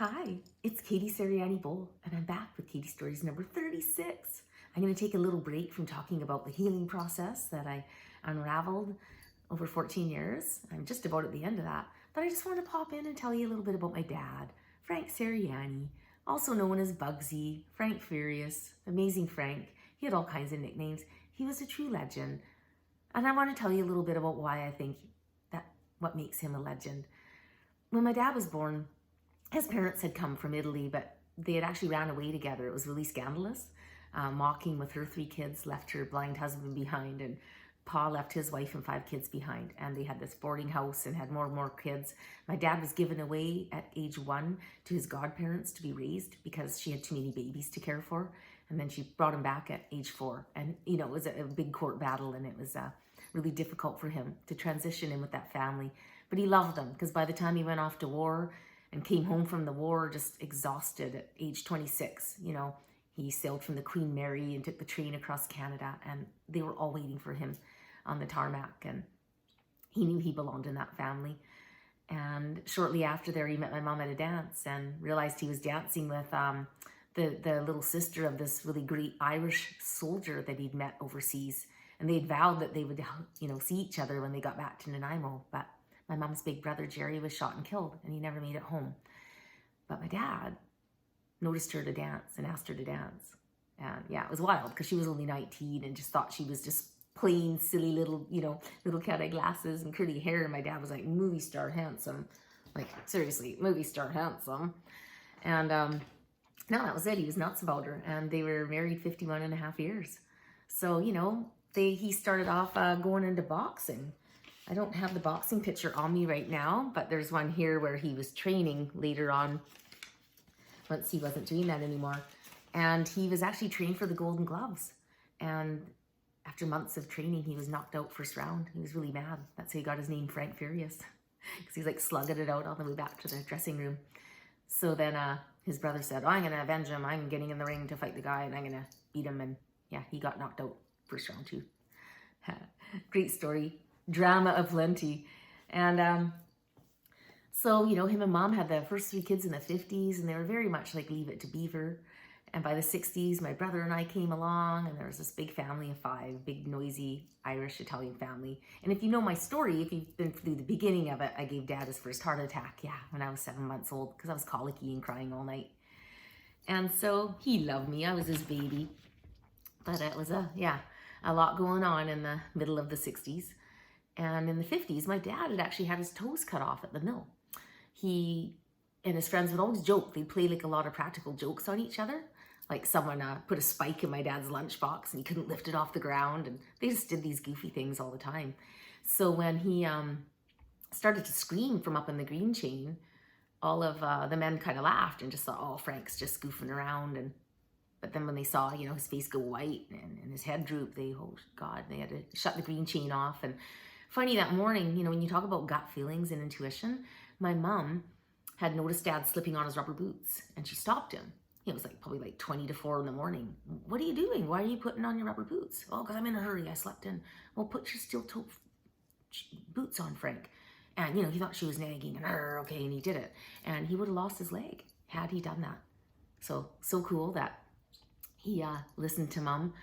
Hi, it's Katie Sariani Bowl, and I'm back with Katie Stories number 36. I'm going to take a little break from talking about the healing process that I unraveled over 14 years. I'm just about at the end of that, but I just want to pop in and tell you a little bit about my dad, Frank Sariani, also known as Bugsy, Frank Furious, Amazing Frank. He had all kinds of nicknames. He was a true legend, and I want to tell you a little bit about why I think that what makes him a legend. When my dad was born, his parents had come from Italy, but they had actually ran away together. It was really scandalous. Mocking with her 3 kids, left her blind husband behind, and Pa left his wife and 5 kids behind. And they had this boarding house and had more and more kids. My dad was given away at age 1 to his godparents to be raised because she had too many babies to care for. And then she brought him back at age 4. And, it was a big court battle, and it was really difficult for him to transition in with that family. But he loved them because by the time he went off to war, and came home from the war just exhausted at age 26. He sailed from the Queen Mary and took the train across Canada, and they were all waiting for him on the tarmac, and he knew he belonged in that family. And shortly after there, he met my mom at a dance and realized he was dancing with the little sister of this really great Irish soldier that he'd met overseas. And they'd vowed that they would, see each other when they got back to Nanaimo. But my mom's big brother, Jerry, was shot and killed, and he never made it home. But my dad noticed her to dance and asked her to dance. And yeah, it was wild because she was only 19 and just thought she was just plain silly little, little cat eye glasses and curly hair. And my dad was like, movie star handsome. Like, seriously, movie star handsome. And no, that was it. He was nuts about her. And they were married 51 and a half years. So, he started off going into boxing. I don't have the boxing picture on me right now, but there's one here where he was training later on once he wasn't doing that anymore. And he was actually trained for the Golden Gloves. And after months of training, he was knocked out first round. He was really mad. That's how he got his name, Frank Furious, because he's like slugging it out on the way back to the dressing room. So then his brother said, I'm going to avenge him. I'm getting in the ring to fight the guy, and I'm going to beat him. And yeah, he got knocked out first round too. Great story. Drama aplenty. And so, him and mom had the first 3 kids in the 50s, and they were very much like Leave It to Beaver. And by the 60s, my brother and I came along, and there was this big family of 5, big, noisy Irish-Italian family. And if you know my story, if you've been through the beginning of it, I gave Dad his first heart attack, when I was 7 months old, because I was colicky and crying all night. And so he loved me. I was his baby. But it was a lot going on in the middle of the 60s. And in the 50s, my dad had actually had his toes cut off at the mill. He and his friends would always joke. They'd play like a lot of practical jokes on each other. Like someone put a spike in my dad's lunchbox and he couldn't lift it off the ground. And they just did these goofy things all the time. So when he started to scream from up in the green chain, all of the men kind of laughed and just thought, oh, Frank's just goofing around. But then when they saw, his face go white and his head droop, they had to shut the green chain off. And funny, that morning, when you talk about gut feelings and intuition, my mom had noticed Dad slipping on his rubber boots, and she stopped him. It was probably 20 to 4 in the morning. What are you doing? Why are you putting on your rubber boots? Oh, because I'm in a hurry. I slept in. Well, put your steel-toe boots on, Frank. And, he thought she was nagging, and okay, and he did it. And he would have lost his leg had he done that. So cool that he listened to Mom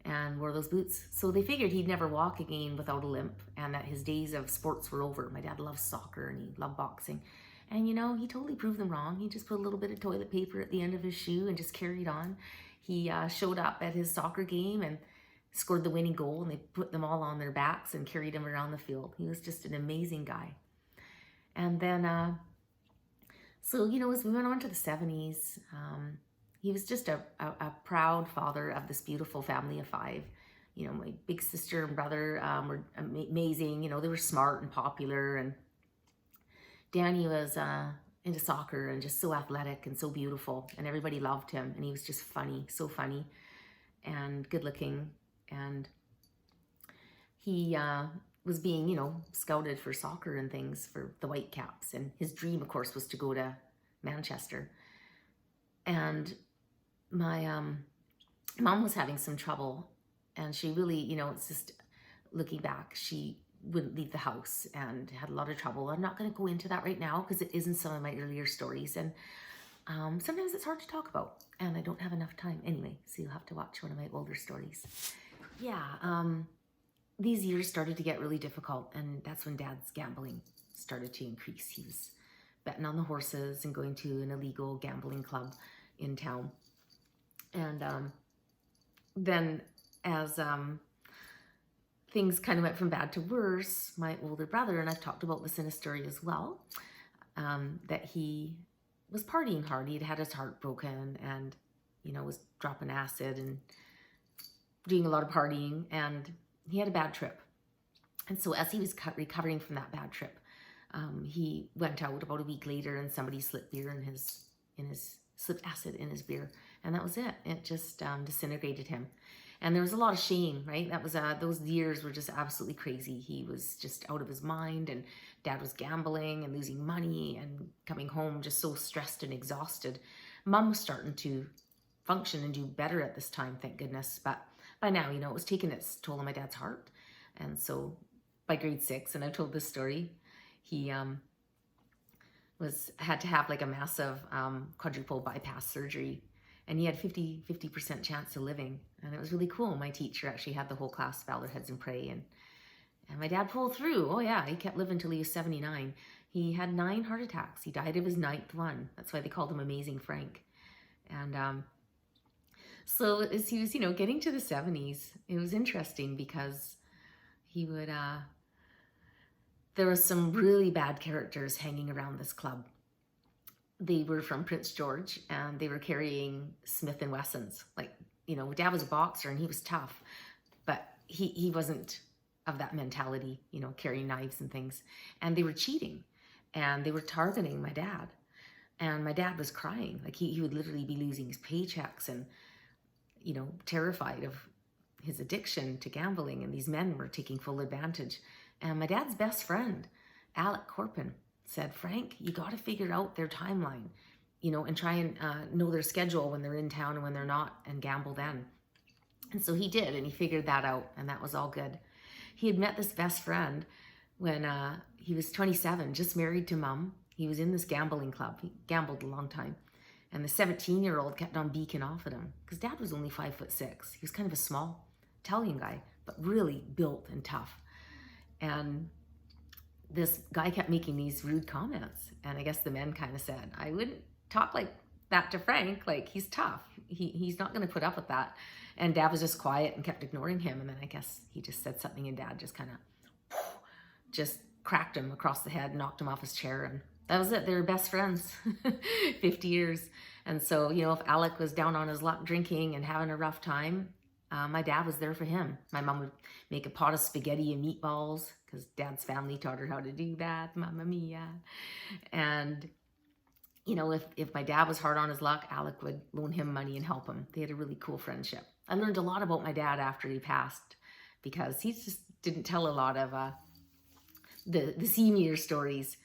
and wore those boots. So they figured he'd never walk again without a limp, and that his days of sports were over. My dad loved soccer and he loved boxing. And he totally proved them wrong. He just put a little bit of toilet paper at the end of his shoe and just carried on. He showed up at his soccer game and scored the winning goal, and they put them all on their backs and carried him around the field. He was just an amazing guy. And then, as we went on to the 70s, he was just a proud father of this beautiful family of 5. My big sister and brother were amazing. They were smart and popular. And Danny was into soccer and just so athletic and so beautiful. And everybody loved him. And he was just funny, so funny and good looking. And he was being, scouted for soccer and things for the Whitecaps. And his dream, of course, was to go to Manchester. And my mom was having some trouble, and she really, it's just looking back, she wouldn't leave the house and had a lot of trouble. I'm not going to go into that right now because it isn't some of my earlier stories. And sometimes it's hard to talk about, and I don't have enough time anyway, so you'll have to watch one of my older stories. Yeah, these years started to get really difficult, and that's when Dad's gambling started to increase. He was betting on the horses and going to an illegal gambling club in town. And then as things kind of went from bad to worse, my older brother, and I've talked about this in a story as well, that he was partying hard. He'd had his heart broken and, was dropping acid and doing a lot of partying, and he had a bad trip. And so as he was recovering from that bad trip, he went out about a week later, and somebody slipped slipped acid in his beer, and that was it. It just disintegrated him. And there was a lot of shame, right? That was those years were just absolutely crazy. He was just out of his mind, and Dad was gambling and losing money and coming home just so stressed and exhausted. Mom was starting to function and do better at this time, thank goodness. But by now, it was taking its toll on my dad's heart. And so by grade 6, and I've told this story, he had to have like a massive quadruple bypass surgery, and he had 50% chance of living. And it was really cool. My teacher actually had the whole class bow their heads and pray, and my dad pulled through. Oh yeah, he kept living till he was 79. He had 9 heart attacks. He died of his 9th one. That's why they called him Amazing Frank. And so as he was, getting to the 70s, it was interesting because he would, there was some really bad characters hanging around this club. They were from Prince George, and they were carrying Smith & Wessons. Like, Dad was a boxer and he was tough, but he wasn't of that mentality, carrying knives and things. And they were cheating, and they were targeting my dad. And my dad was crying. Like he would literally be losing his paychecks and, terrified of his addiction to gambling. And these men were taking full advantage. And my dad's best friend, Alec Corpin, said, Frank, you got to figure out their timeline, and try and know their schedule when they're in town and when they're not, and gamble then. And so he did, and he figured that out, and that was all good. He had met this best friend when he was 27, just married to Mom. He was in this gambling club. He gambled a long time. And the 17-year-old kept on beaking off at him because Dad was only 5'6". He was kind of a small Italian guy, but really built and tough. And this guy kept making these rude comments. And I guess the men kind of said, I wouldn't talk like that to Frank. Like, he's tough. He's not going to put up with that. And Dad was just quiet and kept ignoring him. And then I guess he just said something, and Dad just kind of just cracked him across the head, knocked him off his chair. And that was it. They were best friends, 50 years. And so, if Alec was down on his luck drinking and having a rough time, my dad was there for him. My mom would make a pot of spaghetti and meatballs because Dad's family taught her how to do that. Mamma mia. And, if my dad was hard on his luck, Alec would loan him money and help him. They had a really cool friendship. I learned a lot about my dad after he passed because he just didn't tell a lot of the senior stories.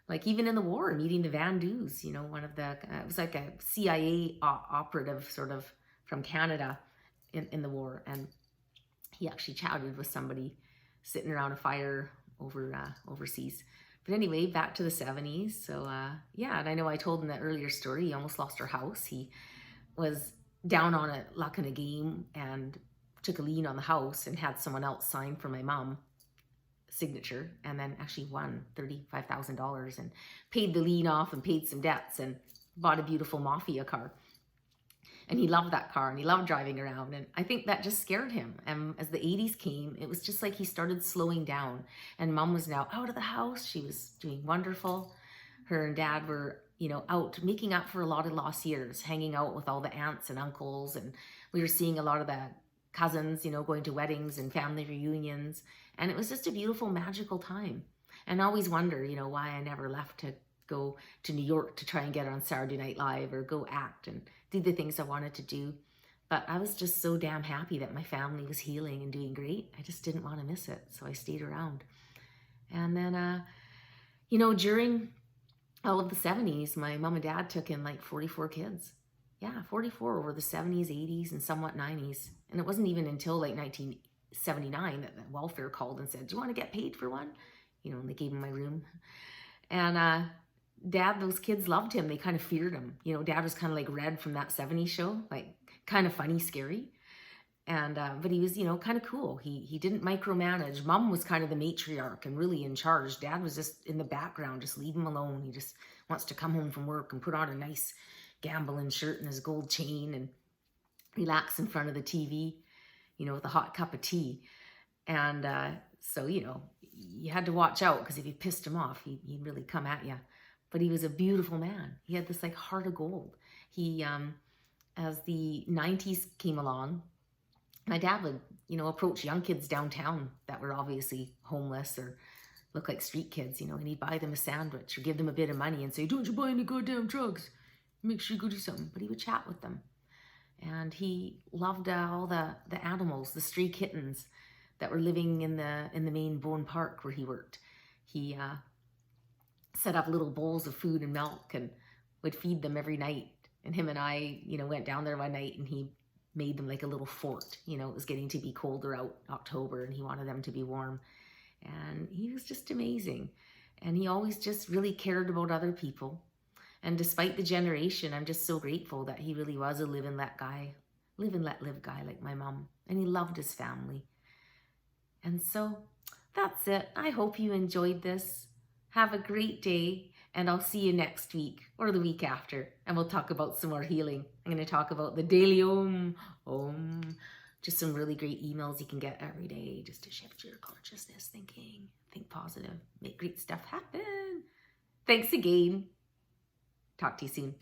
Like even in the war, meeting the Van Doos, one of the, it was like a CIA operative sort of from Canada in the war. And he actually chatted with somebody sitting around a fire overseas. But anyway, back to the 70s. So yeah, and I know I told in that earlier story, he almost lost our house. He was down on luck in a game and took a lien on the house and had someone else sign for my mom signature, and then actually won $35,000 and paid the lien off and paid some debts and bought a beautiful Mafia car. And he loved that car and he loved driving around. And I think that just scared him. And as the 80s came, it was just like he started slowing down. And Mom was now out of the house. She was doing wonderful. Her and Dad were, out making up for a lot of lost years, hanging out with all the aunts and uncles. And we were seeing a lot of the cousins, going to weddings and family reunions. And it was just a beautiful, magical time. And I always wonder, why I never left to go to New York to try and get on Saturday Night Live or go act and do the things I wanted to do. But I was just so damn happy that my family was healing and doing great. I just didn't want to miss it. So I stayed around. And then, during all of the 70s, my mom and dad took in like 44 kids. Yeah, 44 over the 70s, 80s, and somewhat 90s. And it wasn't even until like 1979 that the welfare called and said, do you want to get paid for one? And they gave me my room. And Dad, those kids loved him. They kind of feared him. You know, Dad was kind of like Red from that 70s show, like kind of funny, scary. And, but he was, you know, kind of cool. He didn't micromanage. Mom was kind of the matriarch and really in charge. Dad was just in the background, just leave him alone. He just wants to come home from work and put on a nice gambling shirt and his gold chain and relax in front of the TV, you know, with a hot cup of tea. And so, you know, you had to watch out because if you pissed him off, he'd really come at you. But he was a beautiful man. He had this like heart of gold. He, as the 90s came along, my dad would, you know, approach young kids downtown that were obviously homeless or look like street kids, you know, and he'd buy them a sandwich or give them a bit of money and say, don't you buy any goddamn drugs. Make sure you go do something. But he would chat with them. And he loved all the animals, the stray kittens that were living in the main Bone Park where he worked. He set up little bowls of food and milk and would feed them every night. And him and I, you know, went down there one night and he made them like a little fort. You know, it was getting to be colder out, October, and he wanted them to be warm. And he was just amazing. And he always just really cared about other people. And despite the generation, I'm just so grateful that he really was a live and let guy, live and let live guy like my mom. And he loved his family. And so that's it. I hope you enjoyed this. Have a great day, and I'll see you next week or the week after, and we'll talk about some more healing. I'm going to talk about the daily just some really great emails you can get every day just to shift your consciousness thinking, think positive, make great stuff happen. Thanks again. Talk to you soon.